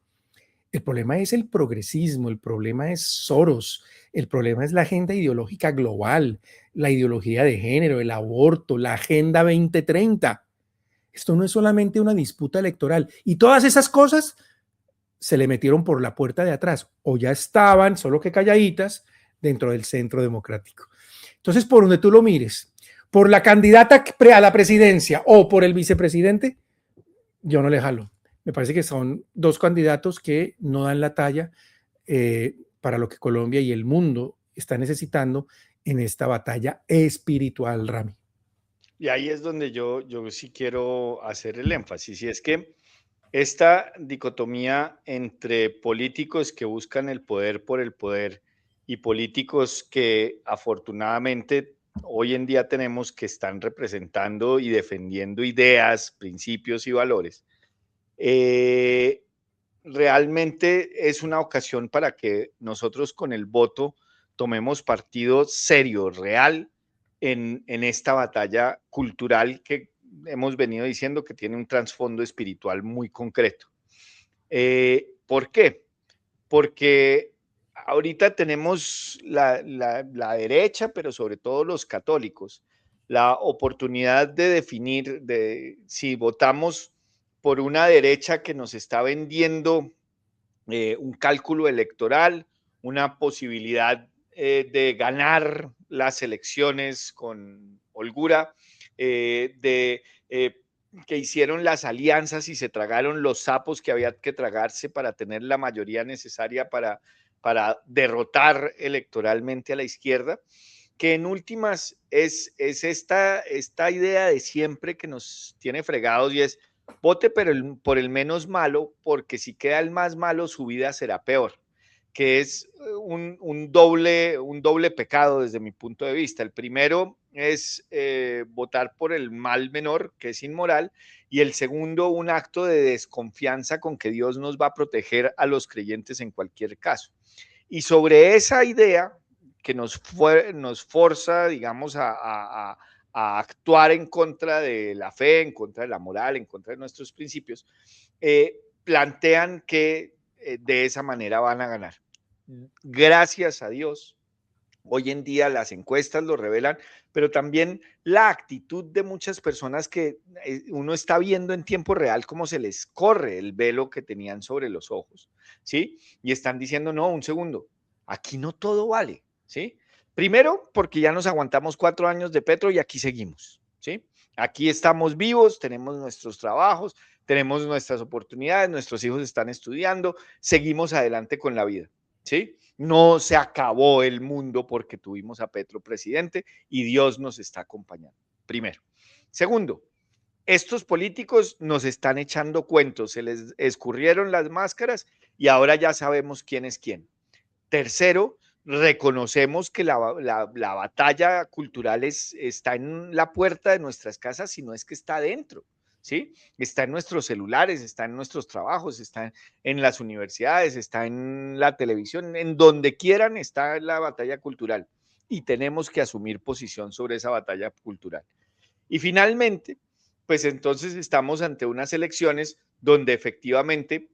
El problema es el progresismo, el problema es Soros, el problema es la agenda ideológica global, la ideología de género, el aborto, la Agenda 2030. Esto no es solamente una disputa electoral. Y todas esas cosas se le metieron por la puerta de atrás o ya estaban, solo que calladitas, dentro del centro democrático. Entonces, por donde tú lo mires, por la candidata a la presidencia o por el vicepresidente, yo no le jalo. Me parece que son dos candidatos que no dan la talla para lo que Colombia y el mundo está necesitando en esta batalla espiritual, Rami. Y ahí es donde yo sí quiero hacer el énfasis, y es que esta dicotomía entre políticos que buscan el poder por el poder y políticos que afortunadamente hoy en día tenemos que están representando y defendiendo ideas, principios y valores, realmente es una ocasión para que nosotros con el voto tomemos partido serio, real, en esta batalla cultural que hemos venido diciendo que tiene un trasfondo espiritual muy concreto. ¿Por qué? Porque ahorita tenemos la derecha, pero sobre todo los católicos, la oportunidad de definir si votamos por una derecha que nos está vendiendo un cálculo electoral, una posibilidad de ganar las elecciones con holgura, que hicieron las alianzas y se tragaron los sapos que había que tragarse para tener la mayoría necesaria para derrotar electoralmente a la izquierda, que en últimas es esta idea de siempre que nos tiene fregados, y es vote por el menos malo, porque si queda el más malo, su vida será peor, que es un doble pecado desde mi punto de vista. El primero es votar por el mal menor, que es inmoral, y el segundo, un acto de desconfianza con que Dios nos va a proteger a los creyentes en cualquier caso. Y sobre esa idea que nos forza, digamos, a actuar en contra de la fe, en contra de la moral, en contra de nuestros principios, plantean que de esa manera van a ganar. Gracias a Dios, hoy en día las encuestas lo revelan, pero también la actitud de muchas personas que uno está viendo en tiempo real cómo se les corre el velo que tenían sobre los ojos, ¿sí? Y están diciendo, no, un segundo, aquí no todo vale, ¿sí? Primero, porque ya nos aguantamos 4 años de Petro y aquí seguimos, ¿sí? Aquí estamos vivos, tenemos nuestros trabajos, tenemos nuestras oportunidades, nuestros hijos están estudiando, seguimos adelante con la vida, ¿sí? No se acabó el mundo porque tuvimos a Petro presidente y Dios nos está acompañando, primero. Segundo, estos políticos nos están echando cuentos, se les escurrieron las máscaras y ahora ya sabemos quién es quién. Tercero, reconocemos que la batalla cultural está en la puerta de nuestras casas, si no es que está dentro, ¿sí? Está en nuestros celulares, está en nuestros trabajos, está en las universidades, está en la televisión, en donde quieran está la batalla cultural y tenemos que asumir posición sobre esa batalla cultural. Y finalmente, pues entonces estamos ante unas elecciones donde efectivamente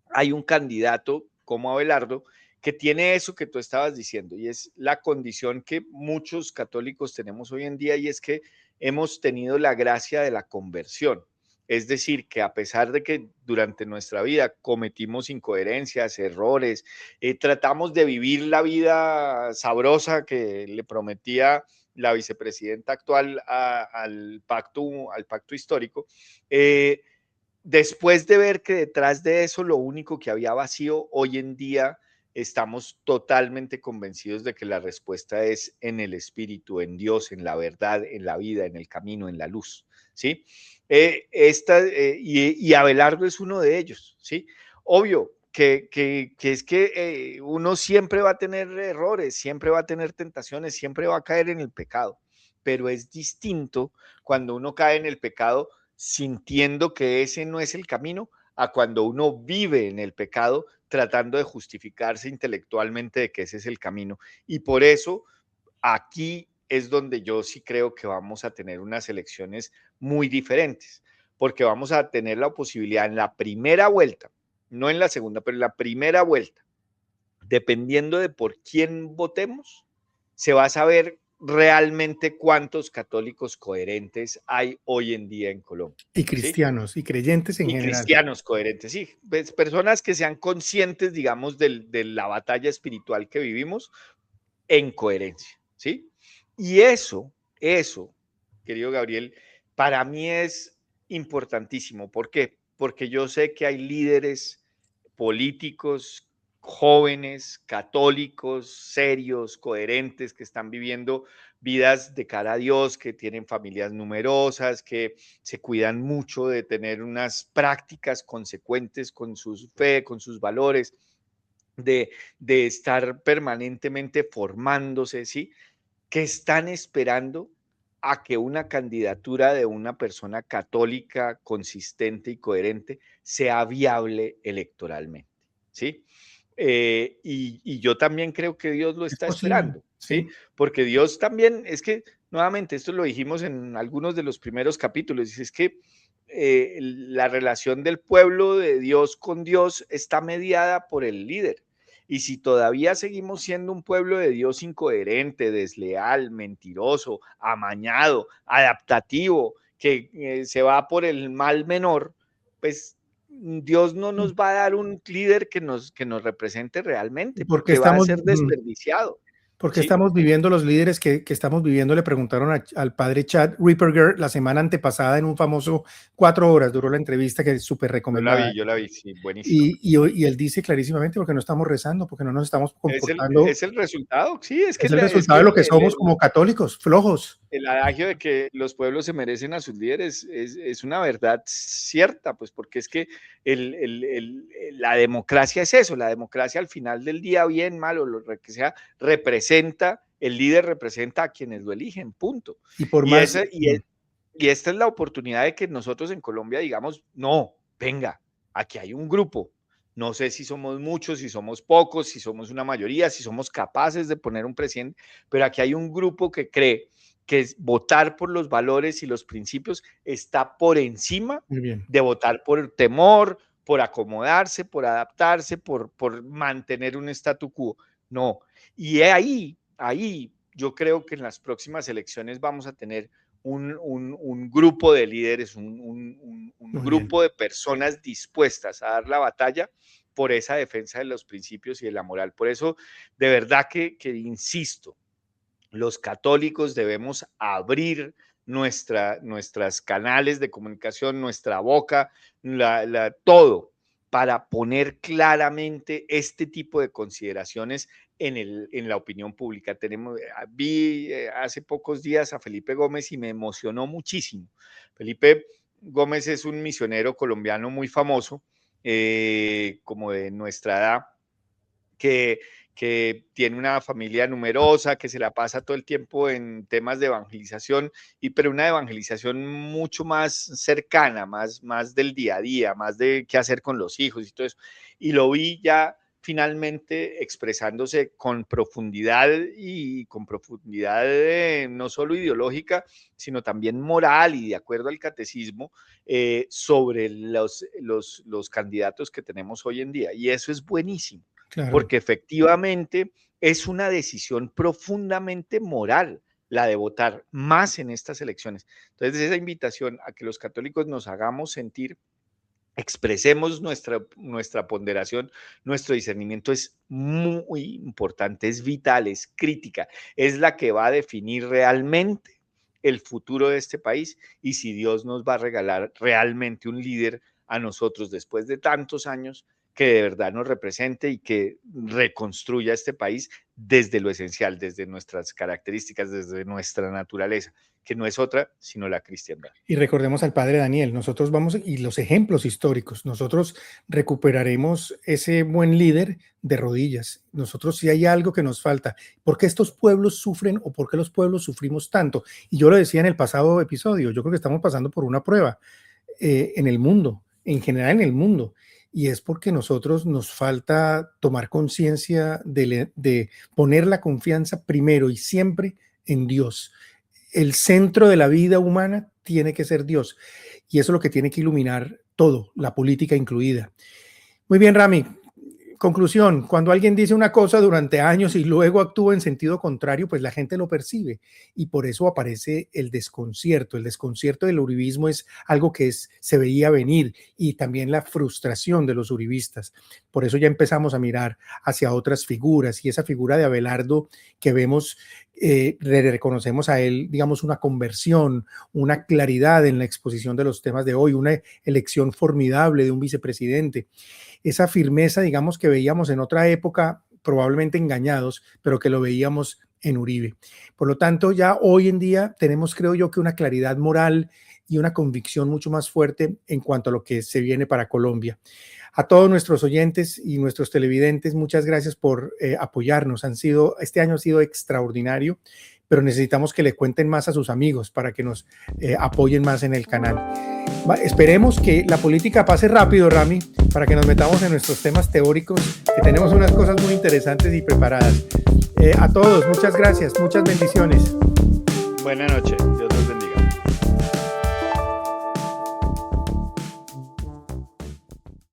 hay un candidato como Abelardo que tiene eso que tú estabas diciendo y es la condición que muchos católicos tenemos hoy en día y es que hemos tenido la gracia de la conversión. Es decir, que a pesar de que durante nuestra vida cometimos incoherencias, errores, tratamos de vivir la vida sabrosa que le prometía la vicepresidenta actual al pacto histórico, después de ver que detrás de eso lo único que había vacío, hoy en día estamos totalmente convencidos de que la respuesta es en el Espíritu, en Dios, en la verdad, en la vida, en el camino, en la luz, ¿sí? Y Abelardo es uno de ellos, ¿sí? Obvio que es que uno siempre va a tener errores, siempre va a tener tentaciones, siempre va a caer en el pecado, pero es distinto cuando uno cae en el pecado sintiendo que ese no es el camino, a cuando uno vive en el pecado tratando de justificarse intelectualmente de que ese es el camino. Y por eso aquí es donde yo sí creo que vamos a tener unas elecciones muy diferentes, porque vamos a tener la posibilidad en la primera vuelta, no en la segunda, pero en la primera vuelta, dependiendo de por quién votemos, se va a saber realmente cuántos católicos coherentes hay hoy en día en Colombia. Y ¿Sí? cristianos y creyentes en Y general. cristianos coherentes, sí. Pues personas que sean conscientes, digamos, de la batalla espiritual que vivimos en coherencia, ¿sí? Y eso, querido Gabriel, para mí es importantísimo. ¿Por qué? Porque yo sé que hay líderes políticos jóvenes, católicos, serios, coherentes, que están viviendo vidas de cara a Dios, que tienen familias numerosas, que se cuidan mucho de tener unas prácticas consecuentes con su fe, con sus valores, de estar permanentemente formándose, ¿sí? Que están esperando a que una candidatura de una persona católica consistente y coherente sea viable electoralmente, ¿sí? Y yo también creo que Dios lo Es está posible, esperando, ¿sí? sí. Porque Dios también, es que, nuevamente, esto lo dijimos en algunos de los primeros capítulos, es que la relación del pueblo de Dios con Dios está mediada por el líder. Y si todavía seguimos siendo un pueblo de Dios incoherente, desleal, mentiroso, amañado, adaptativo, que se va por el mal menor, pues Dios no nos va a dar un líder que nos represente realmente, Porque porque va a estamos, ser desperdiciado, porque ¿sí? estamos viviendo los líderes que estamos viviendo, le preguntaron al padre Chad Ripperger la semana antepasada en un famoso 4 horas, duró la entrevista que es súper recomendada. Yo la vi, sí, buenísimo. Y él dice clarísimamente porque no estamos rezando, porque no nos estamos comportando. Es el resultado, sí, Es el resultado de lo que somos como católicos, flojos. el adagio de que los pueblos se merecen a sus líderes es una verdad cierta, pues porque es que la democracia es eso, la democracia al final del día, bien, mal o lo que sea, representa, el líder representa a quienes lo eligen, punto. Y por Y, más. y esta es la oportunidad de que nosotros en Colombia digamos, no, venga, aquí hay un grupo. No sé si somos muchos, si somos pocos, si somos una mayoría, si somos capaces de poner un presidente, pero aquí hay un grupo que cree que votar por los valores y los principios está por encima Muy bien. de votar por temor, por acomodarse, por adaptarse, por mantener un statu quo. No. Y ahí yo creo que en las próximas elecciones vamos a tener un grupo de líderes, un grupo de personas dispuestas a dar la batalla por esa defensa de los principios y de la moral. Por eso, de verdad que insisto, los católicos debemos abrir nuestras canales de comunicación, nuestra boca, todo, para poner claramente este tipo de consideraciones en la opinión pública. Vi hace pocos días a Felipe Gómez y me emocionó muchísimo. Felipe Gómez es un misionero colombiano muy famoso, como de nuestra edad, que tiene una familia numerosa, que se la pasa todo el tiempo en temas de evangelización, pero una evangelización mucho más cercana, más del día a día, más de qué hacer con los hijos y todo eso. Y lo vi ya finalmente expresándose con profundidad no solo ideológica, sino también moral y de acuerdo al catecismo, sobre los candidatos que tenemos hoy en día. Y eso es buenísimo. Claro. Porque efectivamente es una decisión profundamente moral la de votar más en estas elecciones. Entonces, esa invitación a que los católicos nos hagamos sentir, expresemos nuestra ponderación, nuestro discernimiento es muy importante, es vital, es crítica, es la que va a definir realmente el futuro de este país y si Dios nos va a regalar realmente un líder a nosotros después de tantos años que de verdad nos represente y que reconstruya este país desde lo esencial, desde nuestras características, desde nuestra naturaleza, que no es otra sino la cristiandad. Y recordemos al padre Daniel, nosotros vamos, y los ejemplos históricos, nosotros recuperaremos ese buen líder de rodillas. Nosotros, si hay algo que nos falta, ¿por qué estos pueblos sufren o por qué los pueblos sufrimos tanto? Y yo lo decía en el pasado episodio, yo creo que estamos pasando por una prueba en el mundo, en general en el mundo. Y es porque nosotros nos falta tomar conciencia de poner la confianza primero y siempre en Dios. El centro de la vida humana tiene que ser Dios. Y eso es lo que tiene que iluminar todo, la política incluida. Muy bien, Rami. Conclusión, cuando alguien dice una cosa durante años y luego actúa en sentido contrario, pues la gente lo percibe y por eso aparece el desconcierto. El desconcierto del uribismo es algo que se veía venir y también la frustración de los uribistas. Por eso ya empezamos a mirar hacia otras figuras y esa figura de Abelardo que vemos, reconocemos a él, digamos, una conversión, una claridad en la exposición de los temas de hoy, una elección formidable de un vicepresidente. Esa firmeza, digamos, que veíamos en otra época, probablemente engañados, pero que lo veíamos en Uribe. Por lo tanto, ya hoy en día tenemos, creo yo, que una claridad moral y una convicción mucho más fuerte en cuanto a lo que se viene para Colombia. A todos nuestros oyentes y nuestros televidentes, muchas gracias por apoyarnos. Este año ha sido extraordinario, pero necesitamos que le cuenten más a sus amigos para que nos apoyen más en el canal. Esperemos que la política pase rápido, Rami, para que nos metamos en nuestros temas teóricos, que tenemos unas cosas muy interesantes y preparadas. A todos, muchas gracias, muchas bendiciones. Buenas noches.